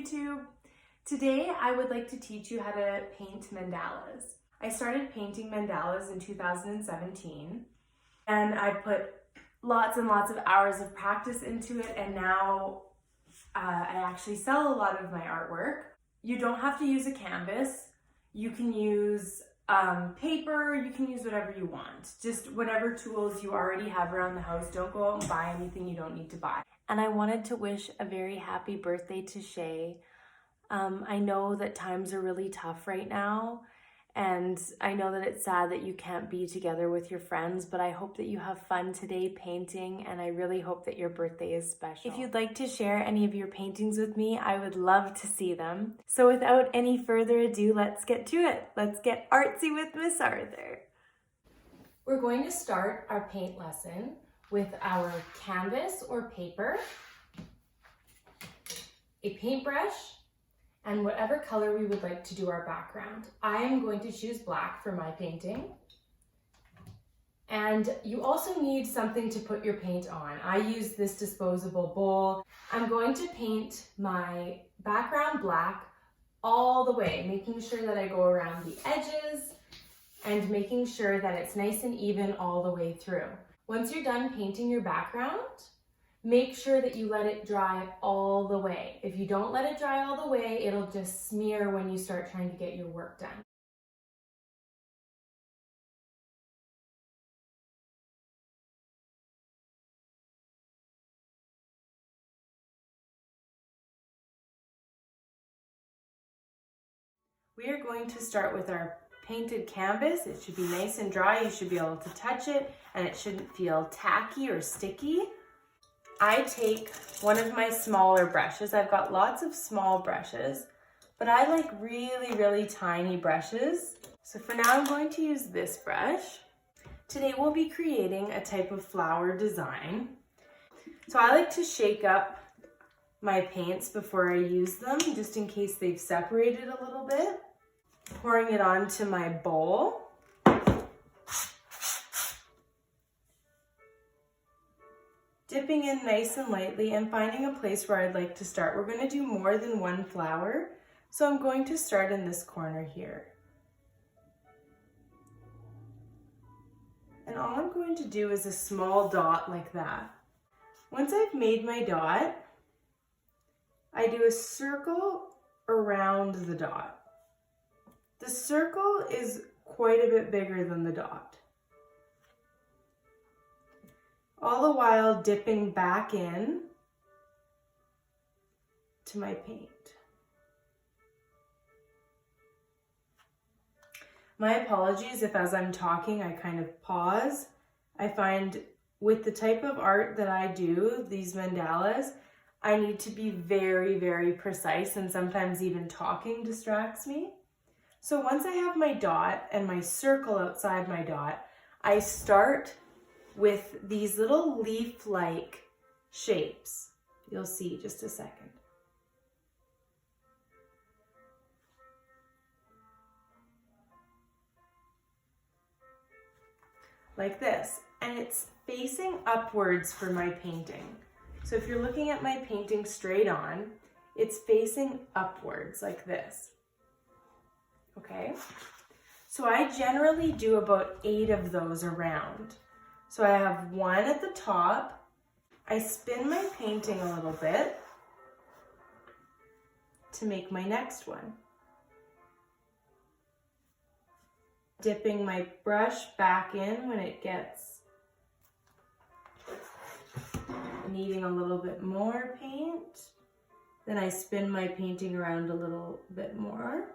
YouTube. Today I would like to teach you how to paint mandalas. I started painting mandalas in 2017 and I put lots and lots of hours of practice into it, and now I actually sell a lot of my artwork. You don't have to use a canvas. You can use paper, you can use whatever you want. Just whatever tools you already have around the house. Don't go out and buy anything you don't need to buy. And I wanted to wish a very happy birthday to Shay. I know that times are really tough right now, and I know that it's sad that you can't be together with your friends, but I hope that you have fun today painting, and I really hope that your birthday is special. If you'd like to share any of your paintings with me, I would love to see them. So without any further ado, let's get to it. Let's get artsy with Miss Arthur. We're going to start our paint lesson with our canvas or paper, a paintbrush, and whatever color we would like to do our background. I am going to choose black for my painting. And you also need something to put your paint on. I use this disposable bowl. I'm going to paint my background black all the way, making sure that I go around the edges and making sure that it's nice and even all the way through. Once you're done painting your background, make sure that you let it dry all the way. If you don't let it dry all the way, it'll just smear when you start trying to get your work done. We are going to start with our painted canvas. It should be nice and dry. You should be able to touch it and it shouldn't feel tacky or sticky. I take one of my smaller brushes. I've got lots of small brushes, but I like really, really tiny brushes. So for now, I'm going to use this brush. Today, we'll be creating a type of flower design. So I like to shake up my paints before I use them, just in case they've separated a little bit. Pouring it onto my bowl. Dipping in nice and lightly and finding a place where I'd like to start. We're going to do more than one flower, so I'm going to start in this corner here. And all I'm going to do is a small dot like that. Once I've made my dot, I do a circle around the dot. The circle is quite a bit bigger than the dot. All the while dipping back in to my paint. My apologies if as I'm talking I kind of pause. I find with the type of art that I do, these mandalas, I need to be very, very precise, and sometimes even talking distracts me. So once I have my dot and my circle outside my dot, I start with these little leaf-like shapes. You'll see just a second. Like this, and it's facing upwards for my painting. So if you're looking at my painting straight on, it's facing upwards like this. Okay? So I generally do about 8 of those around. So I have one at the top. I spin my painting a little bit to make my next one. Dipping my brush back in when it gets needing a little bit more paint. Then I spin my painting around a little bit more.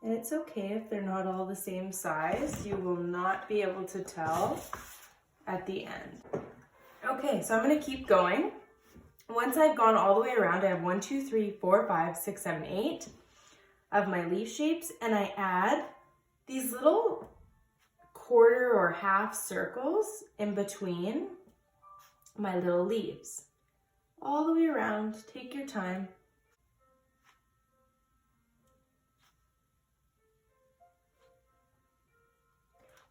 And it's okay if they're not all the same size. You will not be able to tell at the end. Okay, so I'm gonna keep going. Once I've gone all the way around, I have 1, 2, 3, 4, 5, 6, 7, 8 of my leaf shapes, and I add these little quarter or half circles in between my little leaves. All the way around, take your time.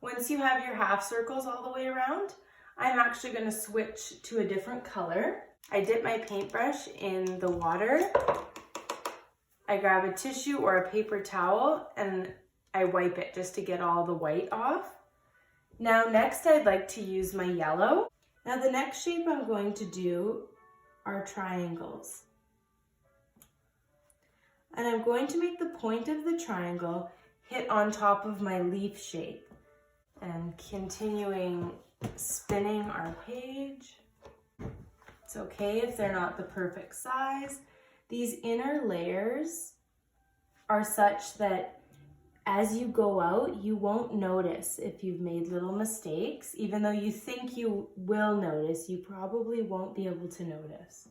Once you have your half circles all the way around, I'm actually going to switch to a different color. I dip my paintbrush in the water. I grab a tissue or a paper towel and I wipe it just to get all the white off. Now next I'd like to use my yellow. Now the next shape I'm going to do are triangles. And I'm going to make the point of the triangle hit on top of my leaf shape. And continuing spinning our page. It's okay if they're not the perfect size. These inner layers are such that as you go out, you won't notice if you've made little mistakes. Even though you think you will notice, you probably won't be able to notice.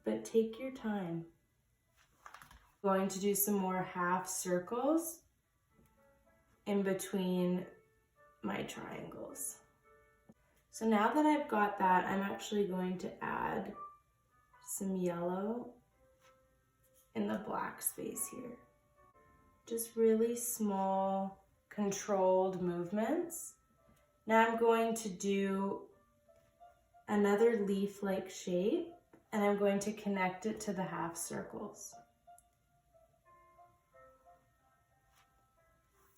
But take your time. I'm going to do some more half circles in between my triangles. So now that I've got that, I'm actually going to add some yellow in the black space here. Just really small, controlled movements. Now I'm going to do another leaf-like shape, and I'm going to connect it to the half circles.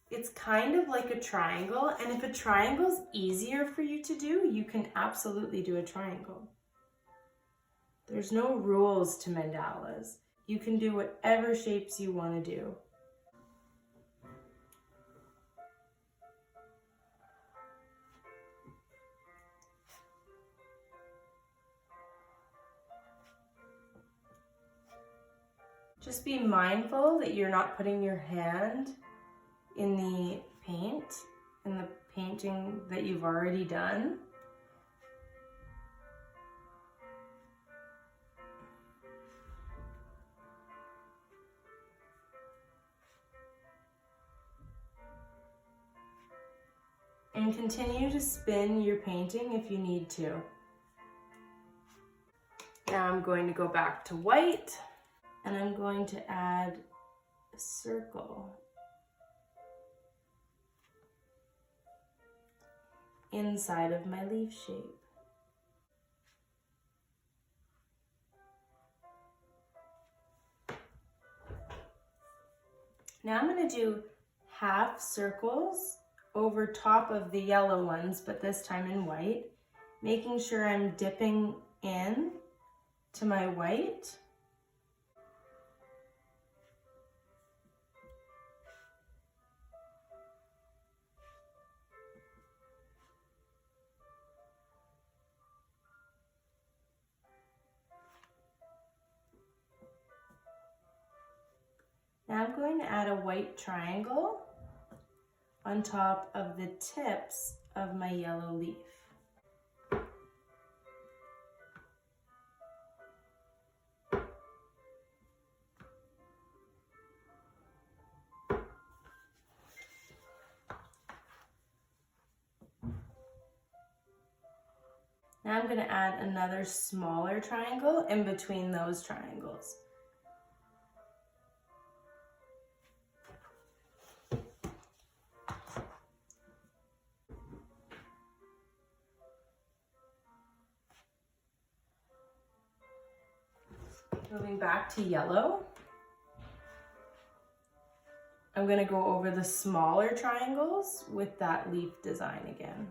It's kind of like a triangle, and if a triangle's easier for you to do, you can absolutely do a triangle. There's no rules to mandalas. You can do whatever shapes you want to do. Just be mindful that you're not putting your hand in the paint, in the painting that you've already done. And continue to spin your painting if you need to. Now I'm going to go back to white, and I'm going to add a circle inside of my leaf shape. Now I'm going to do half circles over top of the yellow ones, but this time in white, making sure I'm dipping in to my white. Now I'm going to add a white triangle on top of the tips of my yellow leaf. Now I'm going to add another smaller triangle in between those triangles. Moving back to yellow, I'm going to go over the smaller triangles with that leaf design again.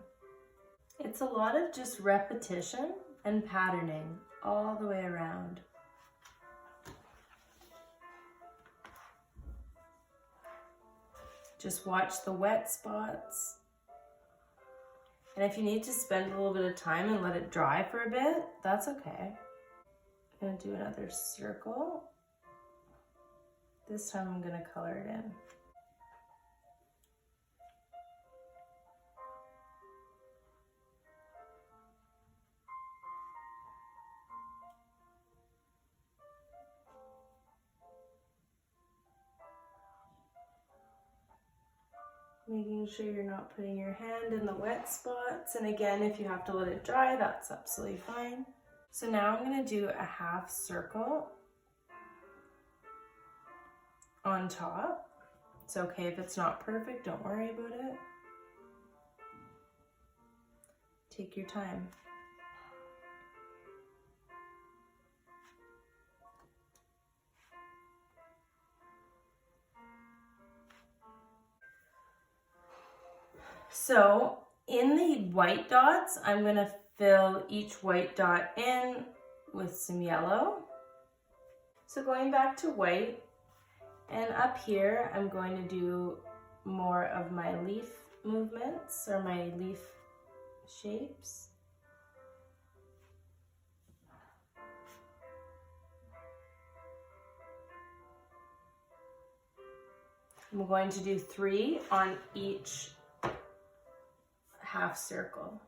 It's a lot of just repetition and patterning all the way around. Just watch the wet spots. And if you need to spend a little bit of time and let it dry for a bit, that's okay. I'm going to do another circle. This time I'm going to color it in. Making sure you're not putting your hand in the wet spots. And again, if you have to let it dry, that's absolutely fine. So now I'm going to do a half circle on top. It's okay if it's not perfect, don't worry about it. Take your time. So in the white dots, I'm going to fill each white dot in with some yellow. So going back to white, and up here, I'm going to do more of my leaf movements or my leaf shapes. I'm going to do 3 on each half circle.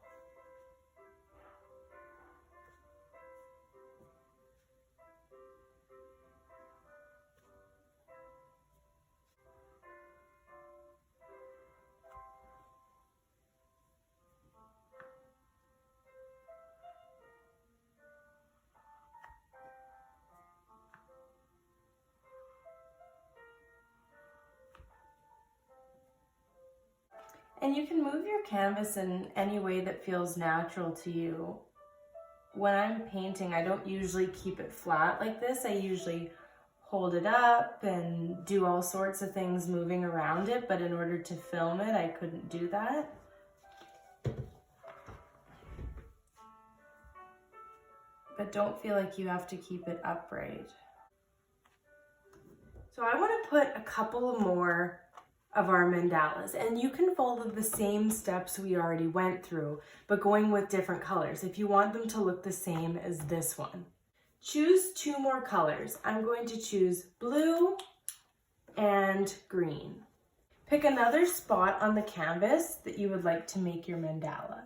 And you can move your canvas in any way that feels natural to you. When I'm painting, I don't usually keep it flat like this. I usually hold it up and do all sorts of things moving around it, but in order to film it, I couldn't do that. But don't feel like you have to keep it upright. So I want to put a couple more of our mandalas, and you can follow the same steps we already went through, but going with different colors if you want them to look the same as this one. Choose 2 more colors. I'm going to choose blue and green. Pick another spot on the canvas that you would like to make your mandala.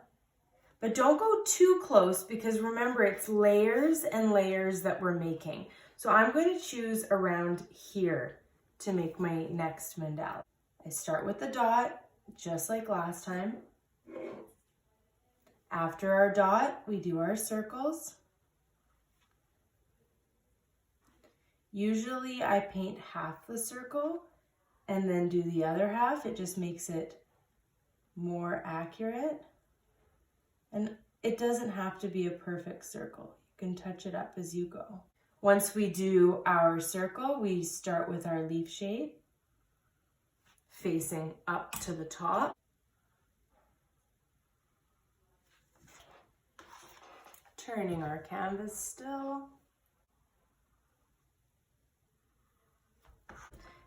But don't go too close because remember, it's layers and layers that we're making. So I'm going to choose around here to make my next mandala. I start with the dot, just like last time. After our dot, we do our circles. Usually I paint half the circle and then do the other half. It just makes it more accurate. And it doesn't have to be a perfect circle. You can touch it up as you go. Once we do our circle, we start with our leaf shape, facing up to the top. Turning our canvas still.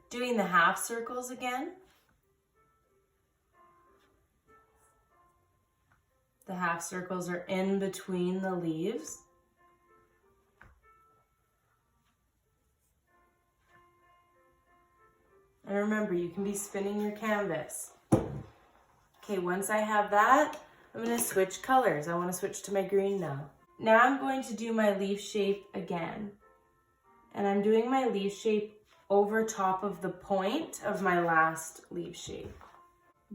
Doing the half circles again. The half circles are in between the leaves. And remember, you can be spinning your canvas. Okay, once I have that, I'm going to switch colors. I want to switch to my green now. Now I'm going to do my leaf shape again. And I'm doing my leaf shape over top of the point of my last leaf shape.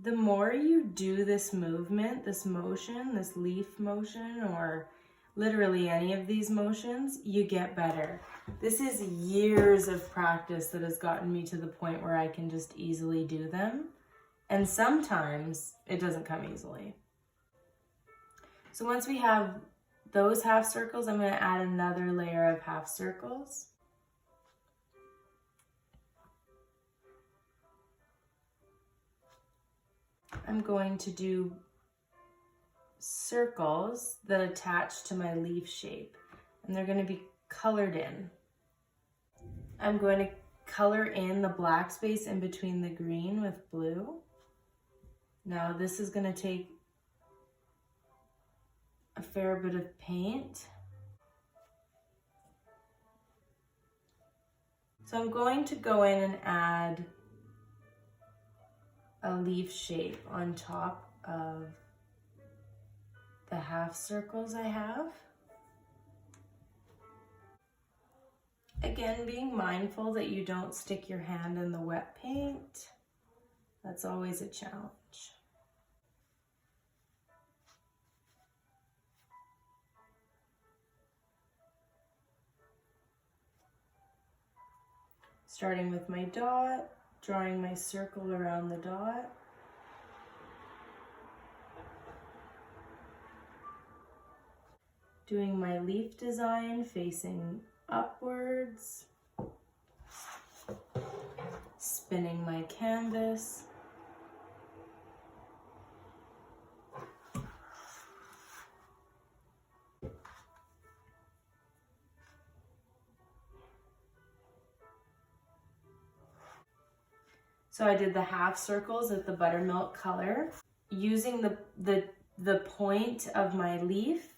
The more you do this movement, this motion, this leaf motion, or literally any of these motions, you get better. This is years of practice that has gotten me to the point where I can just easily do them. And sometimes it doesn't come easily. So once we have those half circles, I'm going to add another layer of half circles. I'm going to do circles that attach to my leaf shape, and they're going to be colored in. I'm going to color in the black space in between the green with blue. Now this is going to take a fair bit of paint. So I'm going to go in and add a leaf shape on top of the half circles I have. Again, being mindful that you don't stick your hand in the wet paint. That's always a challenge. Starting with my dot, drawing my circle around the dot. Doing my leaf design facing upwards. Spinning my canvas. So I did the half circles with the buttermilk color. Using the point of my leaf,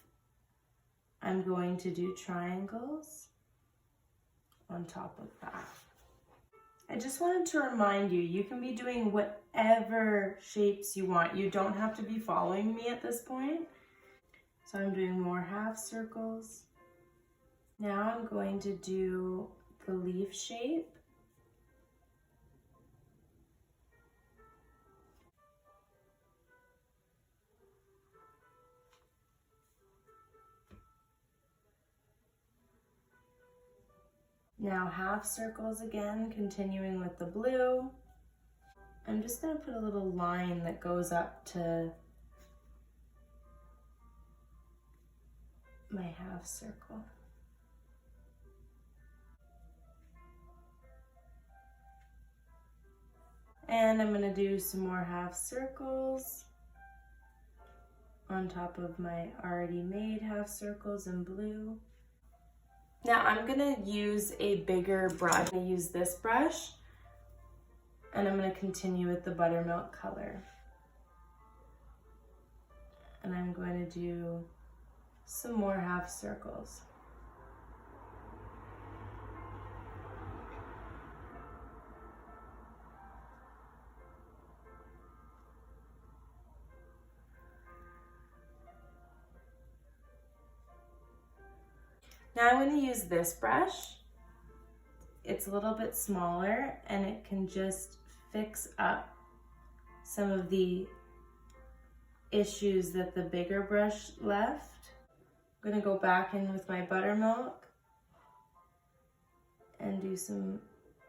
I'm going to do triangles on top of that. I just wanted to remind you, you can be doing whatever shapes you want. You don't have to be following me at this point. So I'm doing more half circles. Now I'm going to do the leaf shape. Now half circles again, continuing with the blue. I'm just going to put a little line that goes up to my half circle. And I'm going to do some more half circles on top of my already made half circles in blue. Now I'm going to use a bigger brush. I'm going to use this brush, and I'm going to continue with the buttermilk color. And I'm going to do some more half circles. Now I'm going to use this brush. It's a little bit smaller and it can just fix up some of the issues that the bigger brush left. I'm going to go back in with my buttermilk and do some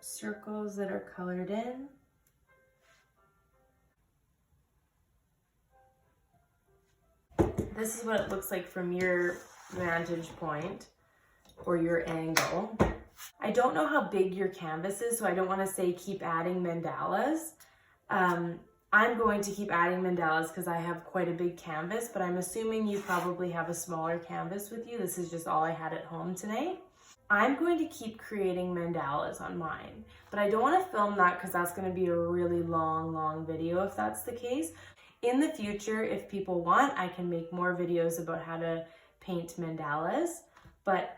circles that are colored in. This is what it looks like from your vantage point or your angle. I don't know how big your canvas is, so I don't want to say keep adding mandalas. I'm going to keep adding mandalas because I have quite a big canvas, but I'm assuming you probably have a smaller canvas with you. This is just all I had at home tonight. I'm going to keep creating mandalas on mine, but I don't want to film that because that's going to be a really long video if that's the case. In the future, if people want, I can make more videos about how to paint mandalas, but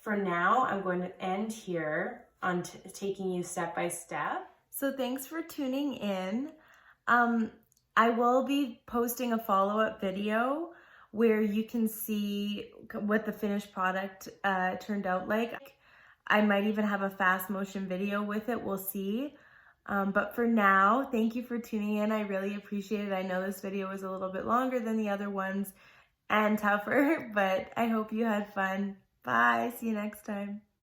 for now, I'm going to end here on taking you step by step. So thanks for tuning in. I will be posting a follow-up video where you can see what the finished product turned out like. I might even have a fast motion video with it, we'll see. But for now, thank you for tuning in. I really appreciate it. I know this video was a little bit longer than the other ones and tougher, but I hope you had fun. Bye, see you next time.